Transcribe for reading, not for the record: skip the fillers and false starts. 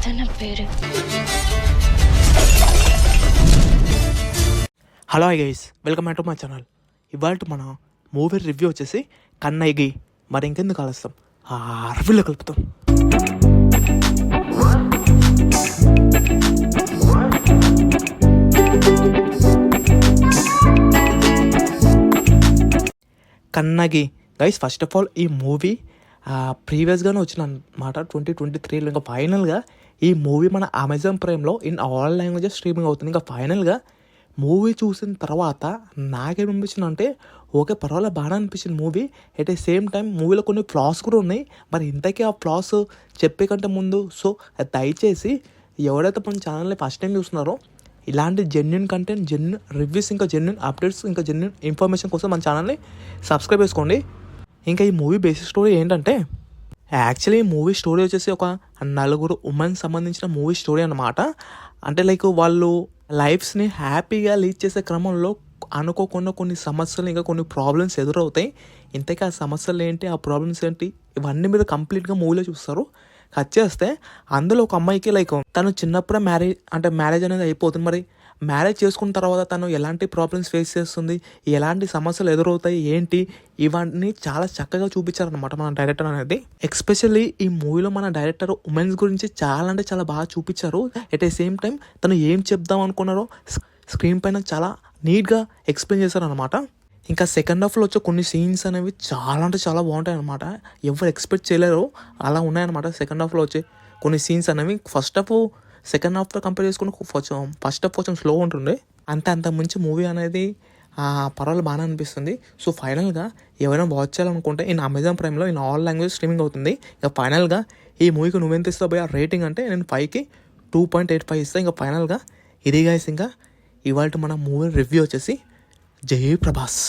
తన పేరు hello guys, welcome back to my channel. ఇవాళ మన మూవీ రివ్యూ వచ్చేసి కన్నయ్యగి. మరి ఇంకెందుకు ఆలస్యం, ఆ రివ్యూలో కలుపుతాం. Kannagi guys, first of all ఈ మూవీ ప్రీవియస్గానే వచ్చిన అనమాట 2023లో. ఇంకా ఫైనల్గా ఈ మూవీ మన అమెజాన్ ప్రైమ్లో ఇన్ ఆల్ లాంగ్వేజెస్ స్ట్రీమింగ్ అవుతుంది. ఇంకా ఫైనల్గా మూవీ చూసిన తర్వాత నాకేమనిపించింది అంటే, ఓకే పర్వాలేదు, బాగా అనిపించింది movie. At the same time మూవీలో కొన్ని ఫ్లాస్ కూడా ఉన్నాయి. మరి ఇంతకీ ఆ ఫ్లాస్ చెప్పే కంటే ముందు దయచేసి ఎవరైతే మన ఛానల్ని ఫస్ట్ టైం చూస్తున్నారో, ఇలాంటి జెన్యున్ కంటెంట్, జెన్యున్ రివ్యూస్, ఇంకా జెన్యున్ అప్డేట్స్, ఇంకా జెన్యున్ ఇన్ఫర్మేషన్ కోసం మన ఛానల్ని సబ్స్క్రైబ్ చేసుకోండి. ఇంకా ఈ మూవీ బేసిక్ స్టోరీ ఏంటంటే, యాక్చువల్లీ ఈ మూవీ స్టోరీ వచ్చేసి ఒక నలుగురు ఉమెన్ సంబంధించిన మూవీ స్టోరీ అన్నమాట. అంటే లైక్ వాళ్ళు లైఫ్స్ని హ్యాపీగా లీడ్ చేసే క్రమంలో అనుకోకుండా కొన్ని సమస్యలు, ఇంకా కొన్ని ప్రాబ్లమ్స్ ఎదురవుతాయి. ఇంతకీ ఆ సమస్యలు ఏంటి, ఆ ప్రాబ్లమ్స్ ఏంటి, ఇవన్నీ మీరు కంప్లీట్గా మూవీలో చూస్తారు. కట్ చేస్తే అందులో ఒక అమ్మాయికి లైక్ తను చిన్నప్పుడే మ్యారేజ్ అనేది అయిపోతుంది. మరి మ్యారేజ్ చేసుకున్న తర్వాత తను ఎలాంటి ప్రాబ్లమ్స్ ఫేస్ చేస్తుంది, ఎలాంటి సమస్యలు ఎదురవుతాయి ఏంటి, ఇవన్నీ చాలా చక్కగా చూపించారనమాట మన డైరెక్టర్ అనేది. ఎస్పెషల్లీ ఈ మూవీలో మన డైరెక్టర్ ఉమెన్స్ గురించి చాలా అంటే చాలా బాగా చూపించారు. ఎట్ ద సేమ్ టైం తను ఏం చెప్దాం అనుకున్నారో స్క్రీన్ పైన చాలా నీట్గా ఎక్స్ప్లెయిన్ చేశారనమాట. ఇంకా సెకండ్ హాఫ్లో వచ్చే కొన్ని సీన్స్ అనేవి చాలా అంటే చాలా బాగుంటాయి అనమాట. ఎవరు ఎక్స్పెక్ట్ చేయలేరు అలా ఉన్నాయన్నమాట సెకండ్ హాఫ్లో వచ్చే కొన్ని సీన్స్ అనేవి. ఫస్ట్ హాఫ్ సెకండ్ హాఫ్తో కంపేర్ చేసుకుని ఫస్ట్ హాఫ్ కొంచెం స్లో ఉంటుండే. అంత మించి మూవీ అనేది పర్వాలేదు, బాగానే అనిపిస్తుంది. సో ఫైనల్గా ఎవరైనా వాచ్ చేయాలనుకుంటే ఇన్ అమెజాన్ ప్రైమ్లో ఇన్ ఆల్ లాంగ్వేజ్ స్ట్రీమింగ్ అవుతుంది. ఇక ఫైనల్గా ఈ మూవీకి నువ్వెంత ఇస్తావు పోయి ఆ రేటింగ్ అంటే నేను 5కి 2.85 ఇస్తాను. ఇంకా ఫైనల్గా ఇది గైస్, ఇంకా ఇవాళ మన మూవీ రివ్యూ వచ్చేసి జై ప్రభాస్.